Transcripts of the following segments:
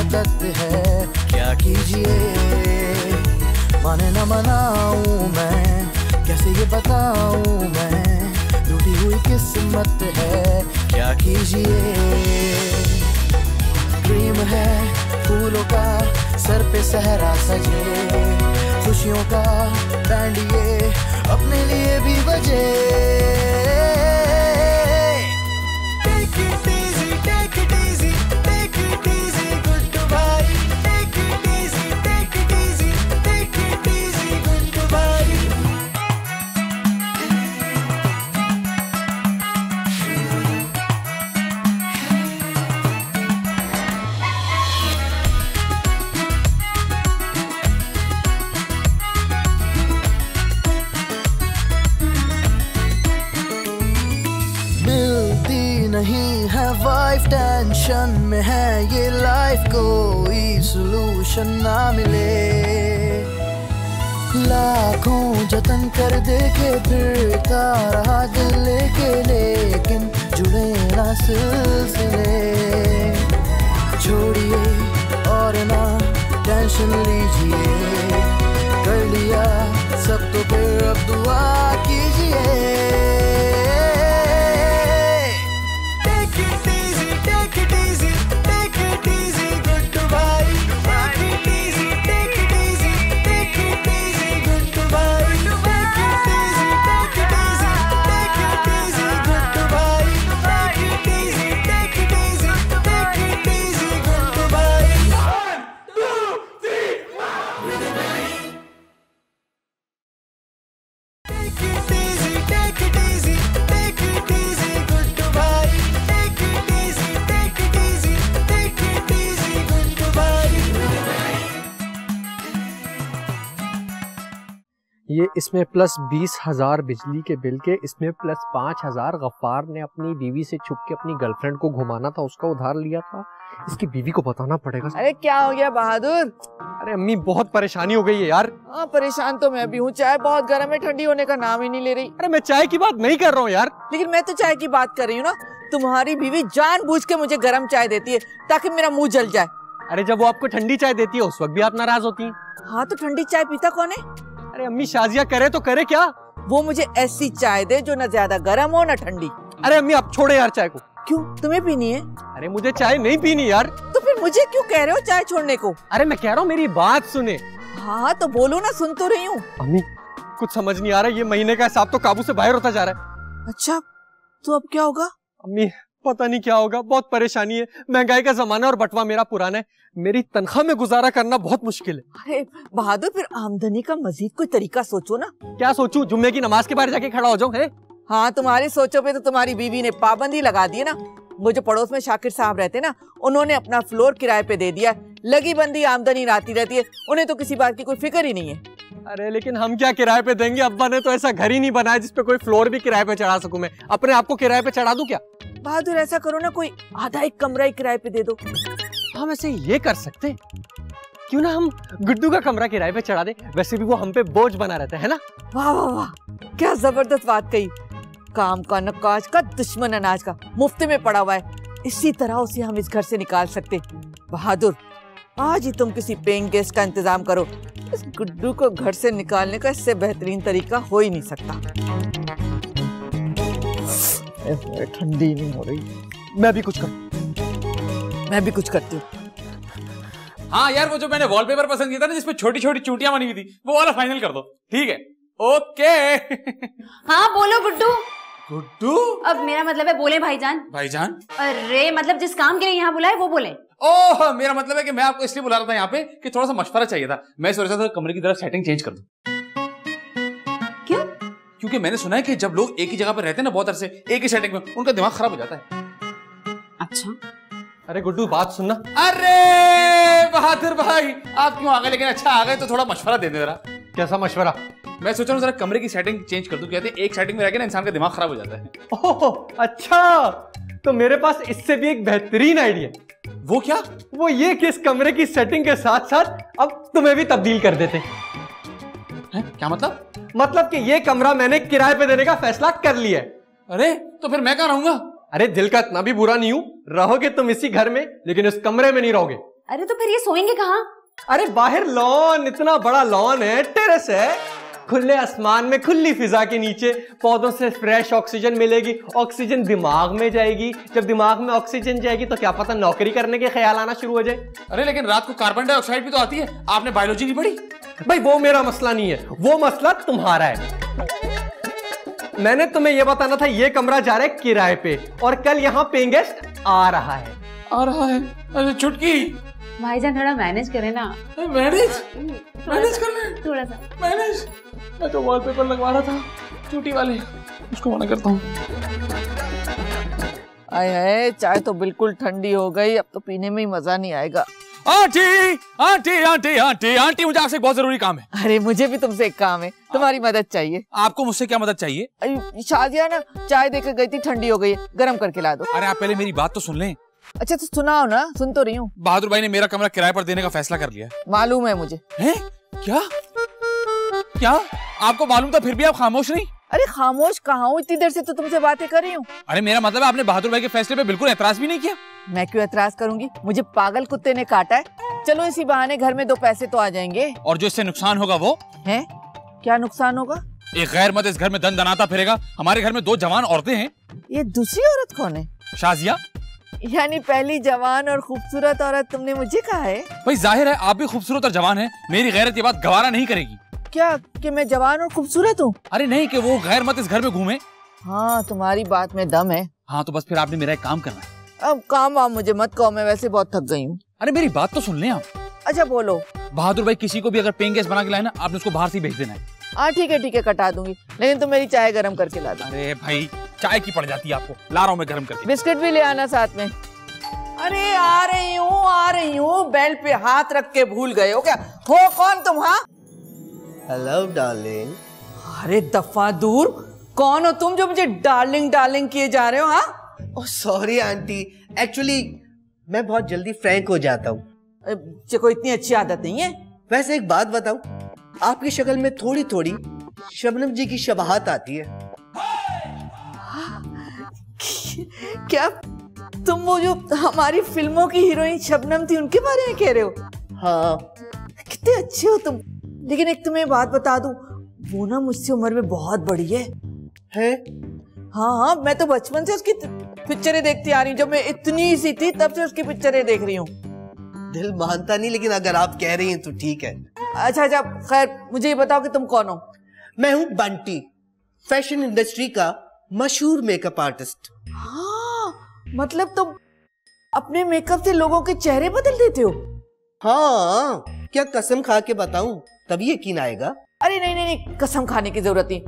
आदत है, क्या कीजिए माने न मनाऊं मैं, कैसे ये बताऊं मैं, टूटी हुई किस्मत है, क्या कीजिए। ड्रीम है फूलों का सर पे सहरा सजे, खुशियों का बैंड ये अपने लिए भी बजे। Take it easy, take it easy, take it easy, good to bye. Take it easy, take it easy, take it easy, good to bye. नहीं है वाइफ, टेंशन में है ये लाइफ, कोई सॉल्यूशन ना मिले। लाखों जतन कर देखे फिरता रहा दिल लेके, लेकिन जुड़े ना सिलसिले। छोड़िए और ना टेंशन लीजिए, कर लिया सब तो फिर अब दुआ कीजिए। ये इसमें प्लस 20,000 बिजली के बिल के, इसमें प्लस 5,000 गफ्फार ने अपनी बीवी से छुप के अपनी गर्लफ्रेंड को घुमाना था, उसका उधार लिया था। इसकी बीवी को बताना पड़ेगा। अरे क्या हो गया बहादुर? अरे अम्मी बहुत परेशानी हो गई है यार। हाँ परेशान तो मैं भी हूँ, चाय बहुत गर्म है, ठंडी होने का नाम ही नहीं ले रही। अरे मैं चाय की बात नहीं कर रहा हूँ यार। लेकिन मैं तो चाय की बात कर रही हूँ ना। तुम्हारी बीवी जानबूझ के मुझे गर्म चाय देती है ताकि मेरा मुंह जल जाए। अरे जब वो आपको ठंडी चाय देती है उस वक्त भी आप नाराज होती हैं। हाँ तो ठंडी चाय पीता कौन है? अरे अम्मी शाजिया करे तो करे क्या? वो मुझे ऐसी चाय दे जो ना ज्यादा गर्म हो ना ठंडी। अरे अम्मी आप छोड़े यार चाय को। क्यों, तुम्हें पीनी है? अरे मुझे चाय नहीं पीनी यार। तो फिर मुझे क्यों कह रहे हो चाय छोड़ने को? अरे मैं कह रहा हूँ मेरी बात सुने। हाँ तो बोलो ना, सुन तो रही हूँ। अम्मी कुछ समझ नहीं आ रहा, ये महीने का हिसाब तो काबू से बाहर होता जा रहा है। अच्छा तो अब क्या होगा? अम्मी पता नहीं क्या होगा, बहुत परेशानी है। महंगाई का जमाना और बटवा मेरा पुराना है, मेरी तनख्वाह में गुजारा करना बहुत मुश्किल है। अरे बहादुर फिर आमदनी का मजीद कोई तरीका सोचो ना। क्या सोचूं? जुम्मे की नमाज के बाहर जाके खड़ा हो जाऊं? है हाँ तुम्हारी सोचो पे तो तुम्हारी बीवी ने पाबंदी लगा दी है ना। वो जो पड़ोस में शाकिर साहब रहते ना, उन्होंने अपना फ्लोर किराए पे दे दिया। लगी बंदी आमदनी आती रहती है, उन्हें तो किसी बात की कोई फिक्र ही नहीं है। अरे लेकिन हम क्या किराए पे देंगे? अब्बा ने तो ऐसा घर ही नहीं बनाया जिसपे कोई फ्लोर भी किराए पे चढ़ा सकूं। मैं अपने आप को किराए पे चढ़ा दूं क्या? बहादुर ऐसा करो ना, कोई आधा एक कमरा ही किराए पे दे दो। हम ऐसे ये कर सकते, क्यों ना हम गुड्डू का कमरा किराए पे चढ़ा दे, वैसे भी वो हम पे बोझ बना रहता है ना। वाह वाह वाह, क्या जबरदस्त बात कही। काम का न काज का, दुश्मन अनाज का, मुफ्त में पड़ा हुआ है। इसी तरह उसे हम इस घर से निकाल सकते। बहादुर आज ही तुम किसी पेइंग गेस्ट का इंतजाम करो। इस गुड्डू को घर से निकालने का इससे बेहतरीन तरीका हो ही नहीं सकता। ठंडी नहीं हो रही। मैं भी कुछ कर, मैं भी कुछ करती हूँ। हाँ यार, वो जो मैंने वॉलपेपर पसंद किया था ना जिसपे छोटी छोटी चूटियां बनी हुई थी, वो वाला फाइनल कर दो। ठीक है, ओके। हाँ बोलो गुड्डू। गुड्डू? अब मेरा मतलब है बोले भाईजान। भाईजान? अरे मतलब जिस काम के लिए यहाँ बुलाए वो बोले। ओह मेरा मतलब है कि मैं आपको इसलिए बुला रहा था यहाँ पे कि थोड़ा सा मशवरा चाहिए था। मैं सोच रहा था कमरे की तरफ सेटिंग चेंज कर दूं। क्यों? क्योंकि मैंने सुना है कि जब लोग एक ही जगह पर रहते हैं ना बहुत अरसे एक ही सेटिंग में, उनका दिमाग खराब हो जाता है। अच्छा। अरे गुड्डू बात सुनना। अरे बहादुर भाई आप क्यों आ गए? लेकिन अच्छा आ गए तो थोड़ा मशवरा दे दे जरा। कैसा मशवरा? मैं सोच रहा हूँ जरा कमरे की सेटिंग चेंज कर दूं। कहते हैं एक सेटिंग में रह के ना इंसान का दिमाग खराब हो जाता है। ओह अच्छा, तो मेरे पास इससे भी एक बेहतरीन आइडिया। वो क्या? वो ये कि इस कमरे की सेटिंग के साथ साथ अब तुम्हें भी तब्दील कर देते हैं। क्या मतलब? मतलब कि ये कमरा मैंने किराए पे देने का फैसला कर लिया है। अरे तो फिर मैं कहाँ रहूंगा? अरे दिल का इतना भी बुरा नहीं हूं, रहोगे तुम इसी घर में, लेकिन इस कमरे में नहीं रहोगे। अरे तो फिर ये सोएंगे कहाँ? अरे बाहर लॉन, इतना बड़ा लॉन है, टेरेस है, खुले आसमान में खुली फिजा के नीचे पौधों से फ्रेश ऑक्सीजन मिलेगी, ऑक्सीजन दिमाग में जाएगी, जब दिमाग में ऑक्सीजन जाएगी तो क्या पता नौकरी करने के ख्याल आना शुरू हो जाए। अरे लेकिन रात को कार्बन डाइऑक्साइड भी तो आती है, आपने बायोलॉजी नहीं पढ़ी? भाई वो मेरा मसला नहीं है, वो मसला तुम्हारा है। मैंने तुम्हें यह बताना था ये कमरा जा रहा है किराए पे और कल यहाँ पेइंग गेस्ट आ रहा है। अरे चुटकी, भाईजान थोड़ा मैनेज करें ना। मैनेज करना है, थोड़ा सा मैनेज। मैं तो वॉलपेपर लगवा रहा था चूटी वाले, उसको मना करता हूँ। आए हाय, चाय तो बिल्कुल ठंडी हो गई, अब तो पीने में ही मजा नहीं आएगा। Aunty aunty aunty aunty aunty, मुझे आपसे एक बहुत जरूरी काम है। अरे मुझे भी तुमसे एक काम है, तुम्हारी मदद चाहिए। आपको मुझसे क्या मदद चाहिए? शादिया ना चाय देकर गई थी, ठंडी हो गई है, गर्म करके ला दो। अरे आप पहले मेरी बात तो सुन लें। अच्छा तो सुनाओ ना, सुन तो रही हूँ। बहादुर भाई ने मेरा कमरा किराए पर देने का फैसला कर लिया। मालूम है मुझे। हैं? क्या क्या आपको मालूम था फिर भी आप खामोश नहीं? अरे खामोश कहाँ हूँ, इतनी देर से तो तुमसे बातें कर रही हूँ। अरे मेरा मतलब है आपने बहादुर भाई के फैसले पे बिल्कुल एतराज भी नहीं किया। मैं क्यों एतराज करूंगी, मुझे पागल कुत्ते ने काटा है। चलो इसी बहाने घर में 2 पैसे तो आ जाएंगे। और जो इससे नुकसान होगा वो है? क्या नुकसान होगा? एक गैर मत इस घर में दनाता फिरेगा। हमारे घर में 2 जवान औरतें हैं। ये दूसरी औरत कौन है? शाजिया। यानी पहली जवान और खूबसूरत औरत तुमने मुझे कहा है? भाई जाहिर है आप भी खूबसूरत और जवान हैं, मेरी गैरत ये बात गवारा नहीं करेगी। क्या कि मैं जवान और खूबसूरत हूँ? अरे नहीं कि वो गैर मत इस घर में घूमे। हाँ तुम्हारी बात में दम है। हाँ तो बस फिर आपने मेरा एक काम करना है। अब काम वाम मुझे मत कहो, मैं वैसे बहुत थक गई हूँ। अरे मेरी बात तो सुन लें आप। अच्छा बोलो। बहादुर भाई किसी को भी अगर पेइंग गेस्ट बना के लाए ना, आपने उसको बाहर से भेज देना है। हाँ ठीक है कटा दूंगी, लेकिन तुम मेरी चाय गर्म करके ला दो। अरे भाई चाय की पड़ जाती है आपको, ला रहा हूँ मैं गर्म करके। बिस्किट भी ले आना साथ में। अरे आ रही हूँ, बेल पे हाथ रख के भूल गए हो क्या? हो कौन तुम? हाँ हेलो डार्लिंग। अरे दफा दूर, कौन हो तुम जो मुझे डार्लिंग डार्लिंग किए जा रहे हो? हाँ ओह सॉरी आंटी, एक्चुअली मैं बहुत जल्दी फ्रैंक हो जाता हूँ। कोई इतनी अच्छी आदत नहीं है। वैसे एक बात बताऊं, आपकी शक्ल में थोड़ी थोड़ी शबनम जी की शबाहत आती है। क्या तुम वो जो हमारी फिल्मों की हीरोइन शबनम थी उनके बारे में कह रहे हो? हाँ। कितने अच्छे हो तुम, लेकिन एक तुम्हें बात बता दूं, वो ना मुझसे उम्र में बहुत बड़ी है। हाँ मैं तो बचपन से उसकी पिक्चरें देखती आ रही हूँ, जब मैं इतनी सी थी तब से उसकी पिक्चरें देख रही हूँ। दिल मानता नहीं, लेकिन अगर आप कह रही हैं तो ठीक है। अच्छा खैर मुझे ये बताओ कि तुम कौन हो? मैं हूँ बंटी, फैशन इंडस्ट्री का मशहूर मेकअप आर्टिस्ट। हाँ मतलब तुम अपने मेकअप से लोगों के चेहरे बदल देते हो? हाँ, क्या कसम खा के बताऊं तभी यकीन आएगा। अरे नहीं कसम खाने की जरूरत नहीं,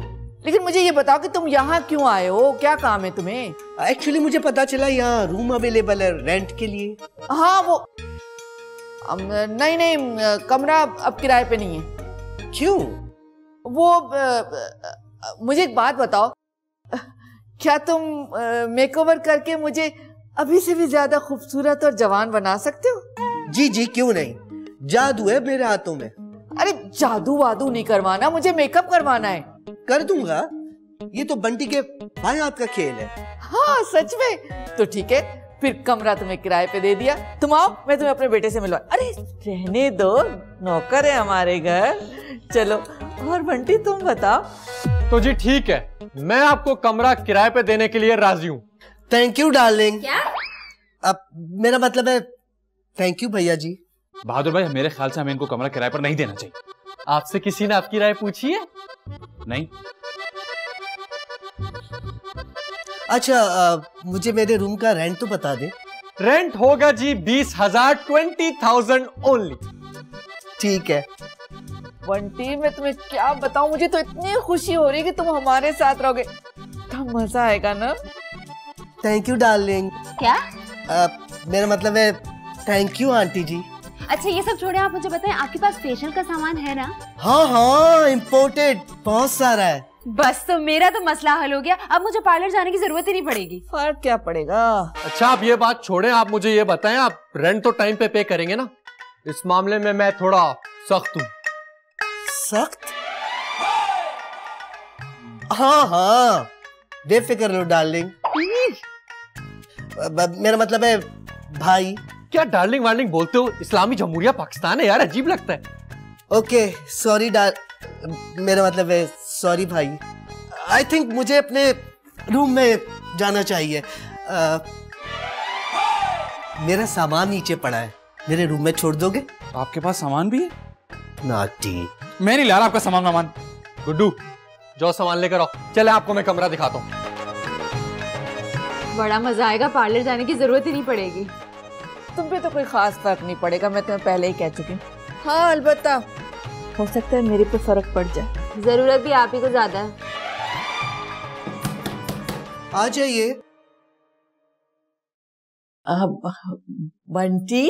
लेकिन मुझे ये बताओ कि तुम यहाँ क्यों आए हो, क्या काम है तुम्हें? एक्चुअली मुझे पता चला यहाँ रूम अवेलेबल है रेंट के लिए। हाँ वो नहीं कमरा अब किराए पे नहीं है। क्यों? वो मुझे एक बात बताओ, क्या तुम मेकओवर करके मुझे अभी से भी ज्यादा खूबसूरत और जवान बना सकते हो? जी क्यों नहीं, जादू है मेरे हाथों में। अरे जादू वादू नहीं करवाना, मुझे मेकअप करवाना है। कर दूंगा, ये तो बंटी के भाई हाथ का खेल है। हाँ सच में? तो ठीक है, फिर कमरा तुम्हें किराए पे दे दिया। तुम आओ, मैं तुम्हें अपने बेटे से मिलवा। अरे रहने दो, नौकर है हमारे घर। चलो, और बंटी तुम बताओ। तो जी ठीक है, मैं आपको कमरा किराए पे देने के लिए राजी हूँ। Thank you darling. क्या? अब मेरा मतलब है थैंक यू भैया जी। बहादुर भाई मेरे ख्याल से हमें इनको कमरा किराए पर नहीं देना चाहिए। आपसे किसी ने आपकी राय पूछी है? नहीं। अच्छा मुझे मेरे रूम का रेंट तो बता दे। रेंट होगा जी 20,000, 20,000 ओनली। ठीक है। बंटी मैं तुम्हें क्या बताऊं, मुझे तो इतनी खुशी हो रही है कि तुम हमारे साथ रहोगे, तो मजा आएगा ना। Thank you darling. क्या? मेरा मतलब है थैंक यू आंटी जी। अच्छा ये सब छोड़े, आप मुझे बताएं आपके पास फेशियल का सामान है ना? हाँ इम्पोर्टेड बहुत सारा है। बस तो मेरा तो मसला हल हो गया, अब मुझे पार्लर जाने की जरूरत ही नहीं पड़ेगी। फर्क क्या पड़ेगा? अच्छा आप ये बात छोड़ें, आप मुझे ये बताएं, आप रेंट तो टाइम पे करेंगे ना? इस मामले में मैं थोड़ा सख्त हूँ। सख्त? हाँ बेफिक्र लो डार्लिंग। मेरा मतलब है भाई क्या डार्लिंग वार्लिंग बोलते हो? इस्लामी जमहूरिया पाकिस्तान है यार, अजीब लगता है। ओके सॉरी मेरा मतलब है सॉरी भाई। आई थिंक मुझे अपने रूम में जाना चाहिए। मेरा सामान नीचे पड़ा है, मेरे रूम में छोड़ दोगे? आपके पास सामान भी है? नाटी। मैं नहीं ला रहा आपका सामान। गुड्डू जो सामान लेकर आओ। चले आपको मैं कमरा दिखाता हूँ। बड़ा मजा आएगा, पार्लर जाने की जरूरत ही नहीं पड़ेगी। तुम पे तो कोई खास फर्क नहीं पड़ेगा, मैं तुम्हें पहले ही कह चुकी हूँ। हाँ अलबत्ता हो सकता है मेरे पे फर्क पड़ जाए। जरूरत भी आप ही को ज्यादा है। आ जाइए। अब बंटी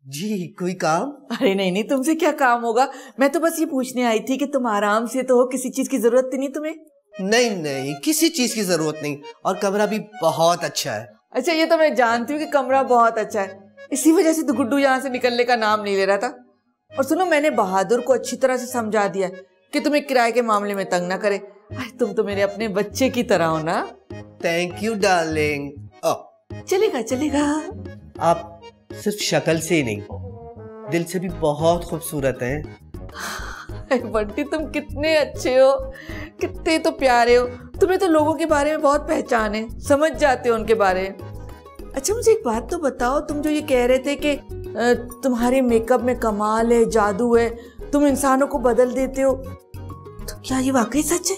जी कोई काम? अरे नहीं तुमसे क्या काम होगा, मैं तो बस ये पूछने आई थी कि तुम आराम से तो हो, किसी चीज की जरूरत नहीं तुम्हें? नहीं किसी चीज की जरूरत नहीं, और कमरा भी बहुत अच्छा है। अच्छा ये तो मैं जानती हूँ कि कमरा बहुत अच्छा है, इसी वजह से तो गुड्डू यहाँ से निकलने का नाम नहीं ले रहा था। और सुनो, मैंने बहादुर को अच्छी तरह से समझा दिया कि तुम्हें किराए के मामले में तंग ना करे। तुम तो मेरे अपने बच्चे की तरह हो ना। Thank you darling. चलेगा। आप सिर्फ शक्ल से ही नहीं, दिल से भी बहुत खूबसूरत हैं। बंटी तुम कितने अच्छे हो, कितने तो प्यारे हो। तुम्हें तो लोगों के बारे में बहुत पहचान है, समझ जाते हो उनके बारे में। अच्छा मुझे एक बात तो बताओ, तुम जो ये कह रहे थे कि तुम्हारे मेकअप में कमाल है, जादू है, तुम इंसानों को बदल देते हो, तो क्या ये वाकई सच है?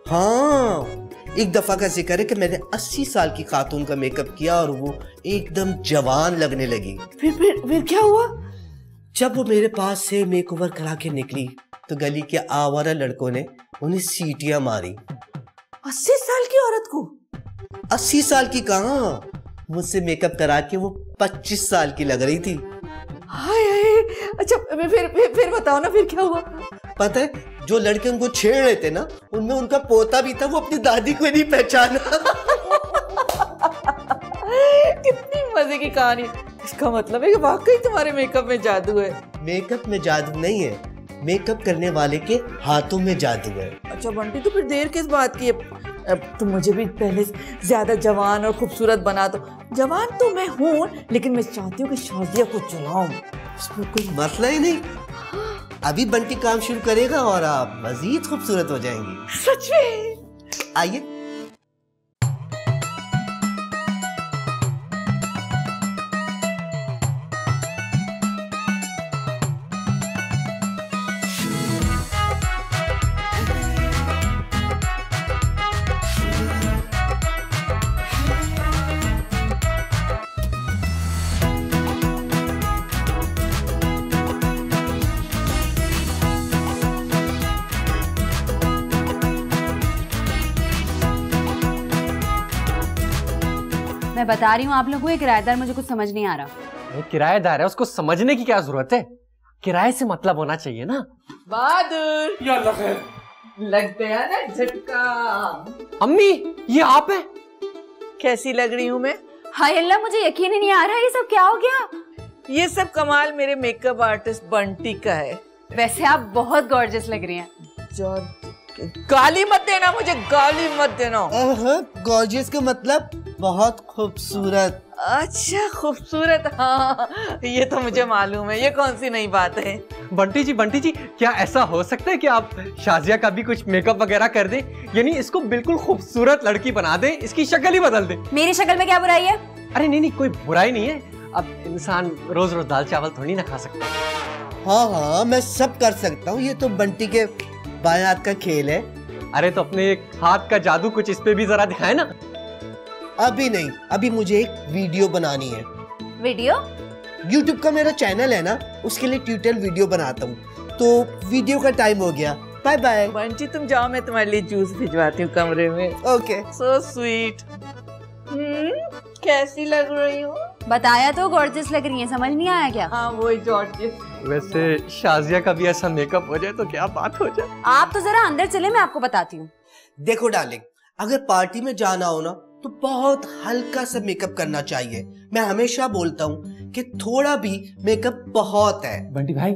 हाँ, एक दफा का जिक्र है कि मैंने 80 साल की खातून का मेकअप किया और वो एकदम जवान लगने लगी। फिर क्या हुआ? जब वो मेरे पास से मेकओवर करा के निकली तो गली के आवारा लड़कों ने उन्हें सीटियां मारी। 80 साल की औरत को? 80 साल की कहाँ, मुझसे मेकअप करा के वो 25 साल की लग रही थी। हाय। अच्छा फिर बताओ ना, फिर क्या हुआ? पता है, जो लड़के उनको छेड़ रहे थे ना, उनमें उनका पोता भी था, वो अपनी दादी को नहीं पहचाना। कितनी मजे की कहानी। इसका मतलब है कि वाकई तुम्हारे मेकअप में जादू है। मेकअप में जादू नहीं है, मेकअप करने वाले के हाथों में जादू है। अच्छा बंटी, तो फिर देर किस बात की है? अब तुम मुझे भी पहले ज्यादा जवान और खूबसूरत बना दो। जवान तो मैं हूँ, लेकिन मैं चाहती हूँ कि शाजिया को चलाऊं। उसमें कोई मसला ही नहीं। अभी बंटी काम शुरू करेगा और आप मजीद खूबसूरत हो जाएंगी। सच में? आइए। मैं बता रही हूँ आप लोगों को, ये किराएदार मुझे कुछ समझ नहीं आ रहा। वो किराएदार है, उसको समझने की क्या जरूरत है? किराए से मतलब होना चाहिए ना। बहादुर, या अल्लाह खैर। लग गया ना झटका। अम्मी ये आप हैं? कैसी लग रही हूँ मैं? हाय अल्लाह, मुझे यकीन ही नहीं आ रहा, ये सब क्या हो गया? ये सब कमाल मेरे मेकअप आर्टिस्ट बंटी का है। वैसे आप बहुत गॉर्जियस लग रही हैं। गाली मत देना मुझे, गाली मत देना। गॉर्जियस का मतलब बहुत खूबसूरत। अच्छा खूबसूरत, हाँ ये तो मुझे मालूम है, ये कौन सी नई बात है? बंटी जी, क्या ऐसा हो सकता है कि आप शाजिया का भी कुछ मेकअप वगैरह कर दें, यानी इसको बिल्कुल खूबसूरत लड़की बना दें, इसकी शक्ल ही बदल दें? मेरी शक्ल में क्या बुराई है? अरे नहीं, कोई बुराई नहीं है। अब इंसान रोज रोज दाल चावल थोड़ी ना खा सकता। हाँ, मैं सब कर सकता हूँ, ये तो बंटी के बाएं हाथ का खेल है। अरे तो अपने एक हाथ का जादू कुछ इस पे भी जरा दिखाए ना। अभी नहीं, अभी मुझे एक वीडियो बनानी है। वीडियो? YouTube का मेरा चैनल है ना, उसके लिए ट्यूटोरियल वीडियो बनाता हूँ, तो वीडियो का टाइम हो गया। Bye bye. बंटी तुम जाओ, मैं तुम्हारे लिए जूस भिजवाती हूँ कमरे में। ओके। So sweet. कैसी लग रही हूँ? बताया तो गॉर्जियस लग रही है, समझ नहीं आया क्या? हाँ वही जॉर्जियस। वैसे शाजिया का भी ऐसा मेकअप हो जाए तो क्या बात हो जाए। आप तो जरा अंदर चले, मैं आपको बताती हूँ। देखो डार्लिंग, अगर पार्टी में जाना हो ना तो बहुत हल्का सा मेकअप करना चाहिए। मैं हमेशा बोलता हूँ कि थोड़ा भी मेकअप बहुत है। बंटी भाई।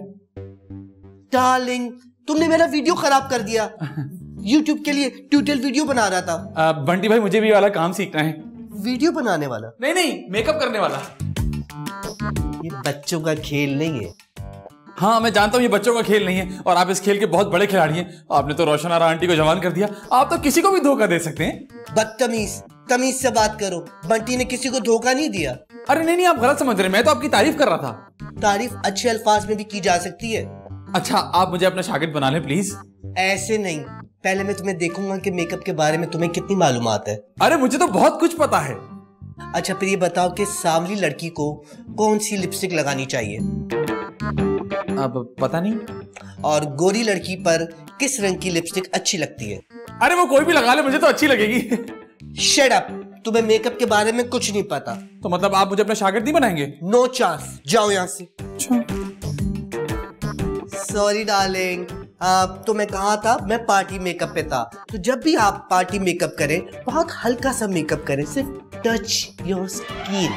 डार्लिंग, तुमने मेरा वीडियो खराब कर दिया। YouTube के लिए ट्यूटोरियल वीडियो बना रहा था। बंटी भाई, मुझे भी वाला काम सीखना है। वीडियो बनाने वाला? नहीं, मेकअप करने वाला। ये बच्चों का खेल नहीं है। हाँ मैं जानता हूँ ये बच्चों का खेल नहीं है और आप इस खेल के बहुत बड़े खिलाड़ी हैं। आपने तो रोशन आरा आंटी को जवान कर दिया। आप तो किसी को भी धोखा दे सकते हैं। बदतमीज, तमीज से बात करो। बंटी ने किसी को धोखा नहीं दिया। अरे नहीं आप गलत समझ रहे हैं। मैं तो आपकी तारीफ कर रहा था। तारीफ अच्छे अल्फाज में भी की जा सकती है। अच्छा आप मुझे अपना शागिर्द बना लें प्लीज। ऐसे नहीं, पहले मैं तुम्हें देखूंगा कि मेकअप के बारे में तुम्हें कितनी मालूमात है। अरे मुझे तो बहुत कुछ पता है। अच्छा फिर ये बताओ कि सांवली लड़की को कौन सी लिपस्टिक लगानी चाहिए? अब पता नहीं। और गोरी लड़की पर किस रंग की लिपस्टिक अच्छी लगती है? अरे वो कोई भी लगा ले, मुझे तो अच्छी लगेगी। शट अप, तुम्हें मेकअप के बारे में कुछ नहीं पता। तो मतलब आप मुझे अपना शागिर्द नहीं बनाएंगे? नो चांस, जाओ यहाँ से। सॉरी डार्लिंग, तो मैं कहा था मैं पार्टी मेकअप पे था। तो जब भी आप पार्टी मेकअप करें बहुत हल्का सा मेकअप करें, सिर्फ टच योर स्किन।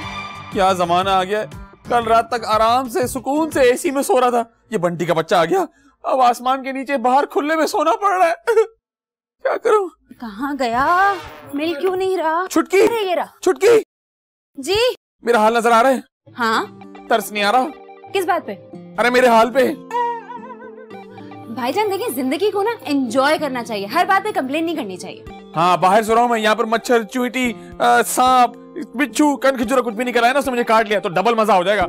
क्या जमाना आ गया। कल रात तक आराम से सुकून से एसी में सो रहा था, ये बंटी का बच्चा आ गया। अब आसमान के नीचे बाहर खुले में सोना पड़ रहा है। क्या करूं? कहाँ गया? मिल क्यों नहीं रहा? छुटकी, अरे ये रहा। छुटकी जी मेरा हाल नजर आ रहा है? हाँ। तरस नहीं आ रहा? किस बात पे? अरे मेरे हाल पे। भाईजान देखिए, जिंदगी को ना एंजॉय करना चाहिए, हर बात पे कंप्लेन नहीं करनी चाहिए। हाँ बाहर सो रहा हूँ मैं, यहाँ पर मच्छर, चूंटी, सांप, बिच्छू, कन खिजूरा कुछ भी नहीं कराया ना, उसने मुझे काट लिया तो डबल मजा हो जाएगा।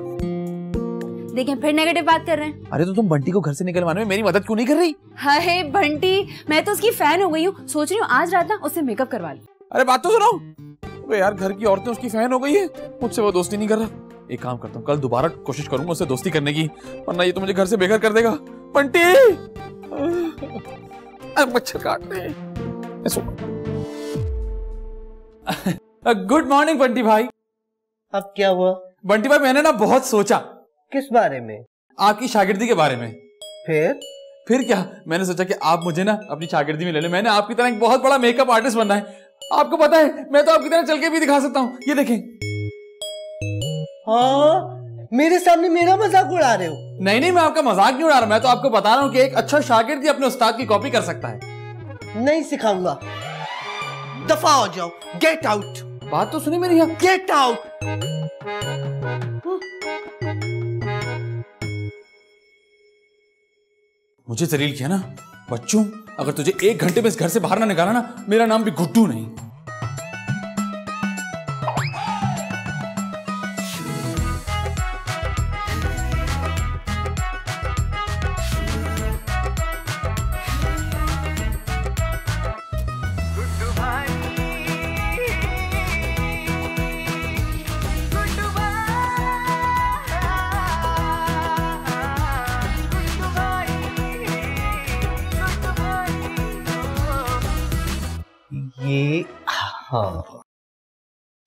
देखें फिर नेगेटिव बात कर रहे हैं। अरे तो तुम बंटी को घर से निकलवाने में मेरी मदद क्यों नहीं कर रही? हाय बंटी, मैं तो उसकी फैन हो गई हूँ। सोच रही हूँ आज रात ना उससे मेकअप करवा लूं। अरे बात तो सुनो। अबे यार घर की औरतें उसकी फैन हो गई है, मुझसे वो दोस्ती नहीं कर रहा। एक काम करता हूँ, कल दोबारा कोशिश करूंगा उससे दोस्ती करने की, वरना ये तो मुझे घर से बेघर कर देगा। बंटी मच्छर काट रहे। गुड मॉर्निंग बंटी भाई। अब क्या हुआ? बंटी भाई मैंने ना बहुत सोचा। किस बारे में? आपकी शागिर्दी के बारे में। फिर क्या, मैंने सोचा कि आप मुझे ना अपनी शागिर्दी में ले लें। मैंने आपकी तरह एक बहुत बड़ा मेकअप आर्टिस्ट बनना है। आपको पता है मैं तो आपकी तरह चल के भी दिखा सकता हूँ। ये देखें। हाँ, मेरे सामने मेरा मजाक उड़ा रहे हो? नहीं मैं आपका मजाक नहीं उड़ा रहा, मैं तो आपको बता रहा हूँ कि एक अच्छा शागिर्द ही अपने उस्ताद की कॉपी कर सकता है। नहीं सिखाऊंगा, दफा हो जाओ, गेट आउट। बात तो सुनी मेरी, गेट आउट। मुझे जलील किया ना बच्चों, अगर तुझे 1 घंटे में इस घर से बाहर ना निकाला ना, मेरा नाम भी गुड्डू नहीं। ये हाँ,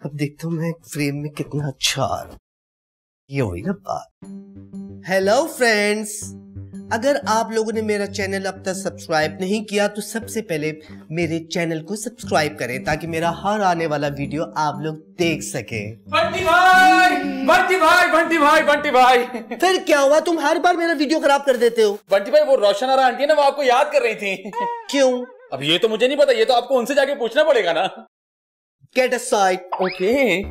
अब देखता हूँ मैं फ्रेम में कितना अच्छा आ रहा। ये हुई ना बात। हेलो फ्रेंड्स, अगर आप लोगों ने मेरा चैनल अब तक सब्सक्राइब नहीं किया तो सबसे पहले मेरे चैनल को सब्सक्राइब करें ताकि मेरा हर आने वाला वीडियो आप लोग देख सके। बंटी भाई, बंटी भाई, बंटी भाई, बंटी भाई। फिर क्या हुआ? तुम हर बार मेरा वीडियो खराब कर देते हो। बंटी भाई वो रोशन आरा आंटी है ना, वो आपको याद कर रही थी। क्यों? अब ये तो मुझे नहीं पता, ये तो आपको उनसे जाके पूछना पड़ेगा ना। Get aside. Okay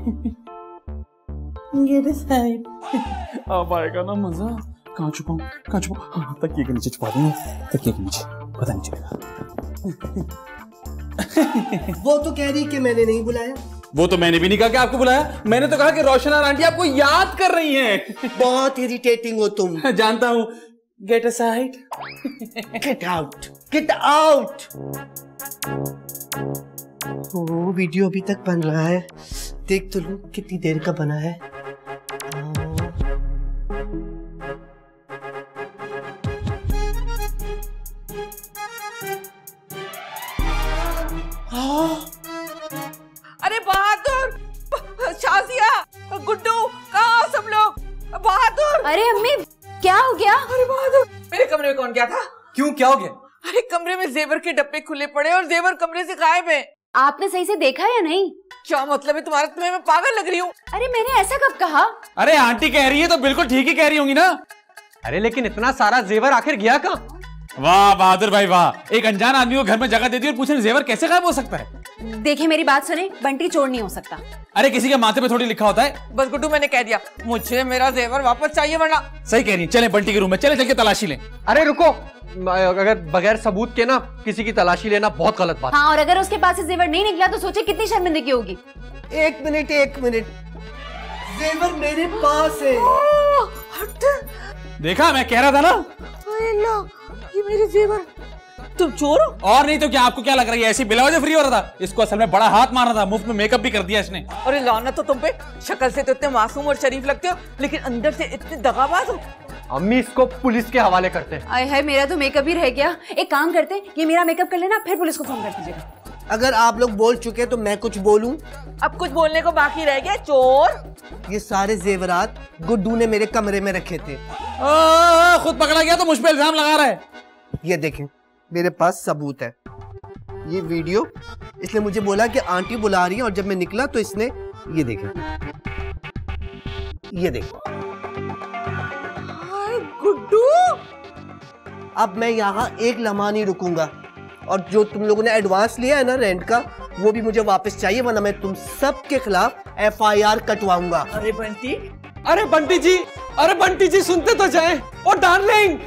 get aside. अब आएगा ना मजा। कहाँ छुपाऊं? हाँ, तकिए के नीचे छुपा दूंगा, तकिए के नीचे, पता नहीं चलेगा। वो तो कह रही कि मैंने नहीं बुलाया। वो तो मैंने भी नहीं कहा कि आपको बुलाया, मैंने तो कहा कि रोशन आरा आंटी आपको याद कर रही हैं। बहुत इरिटेटिंग हो तुम। जानता हूँ। Get aside. Get out, get out. ओ वीडियो अभी तक बन रहा है, देख तो लो कितनी देर का बना है। अरे बहादुर, शाजिया, गुड्डू, कहाँ हो सब लोग? बहादुर। अरे अम्मी क्या हो गया? अरे बहादुर, मेरे कमरे में कौन गया था? क्यों, क्या हो गया? अरे कमरे में जेवर के डब्बे खुले पड़े और जेवर कमरे से गायब है। आपने सही से देखा या नहीं? क्या मतलब है तुम्हारा? तुम्हें मैं पागल लग रही हूँ? अरे मैंने ऐसा कब कहा? अरे आंटी कह रही है तो बिल्कुल ठीक ही कह रही होंगी ना। अरे लेकिन इतना सारा जेवर आखिर गया कहाँ? वाह बहादुर भाई वाह, एक अनजान आदमी को घर में जगह देती और पूछने जेवर कैसे गायब हो सकता है? देखिए मेरी बात सुने, बंटी चोर नहीं हो सकता। अरे किसी के माथे पे थोड़ी लिखा होता है। बस गुड्डू मैंने कह दिया, मुझे मेरा जेवर वापस चाहिए वरना। सही कह रही है, चले बंटी के रूम में, चले चल के तलाशी लें। अरे रुको, अगर बगैर सबूत के ना किसी की तलाशी लेना बहुत गलत बात। हाँ, और अगर उसके पास से जेवर नहीं निकला तो सोचे कितनी शर्मिंदगी होगी। एक मिनट, जेवर मेरे पास है। देखा, मैं कह रहा था ना। ये मेरे जेवर। तुम चोर हो? और नहीं तो क्या, आपको क्या लग रहा है ऐसी बिला वजह फ्री हो रहा था? इसको असल में बड़ा हाथ मारना था, मुफ्त में मेकअप भी कर दिया इसने। अरे लानत तो तुम पे, शक्ल से तो इतने मासूम और शरीफ लगते हो लेकिन अंदर से इतने दगाबाज हो। अम्मी इसको पुलिस के हवाले करते हैं। आय हाय, मेरा तो मेकअप ही रह गया। एक काम करते, ये मेरा मेकअप कर लेना, फिर पुलिस को फोन कर दीजिएगा। अगर आप लोग बोल चुके तो मैं कुछ बोलूं? अब कुछ बोलने को बाकी रह गया? चोर। ये सारे जेवरात गुड्डू ने मेरे कमरे में रखे थे। खुद पकड़ा गया तो मुझ पे इल्जाम लगा रहा है। ये देखें, मेरे पास सबूत है। ये वीडियो, इसने मुझे बोला कि आंटी बुला रही है और जब मैं निकला तो इसने ये देखें, ये देखो। गुड्डू, अब मैं यहाँ एक लम्हा नहीं रुकूंगा और जो तुम लोगों ने एडवांस लिया है ना रेंट का, वो भी मुझे वापस चाहिए वरना मैं तुम सब के खिलाफ FIR कटवाऊंगा। अरे बंटी, अरे बंटी जी, सुनते तो जाएं। ओ डार्लिंग,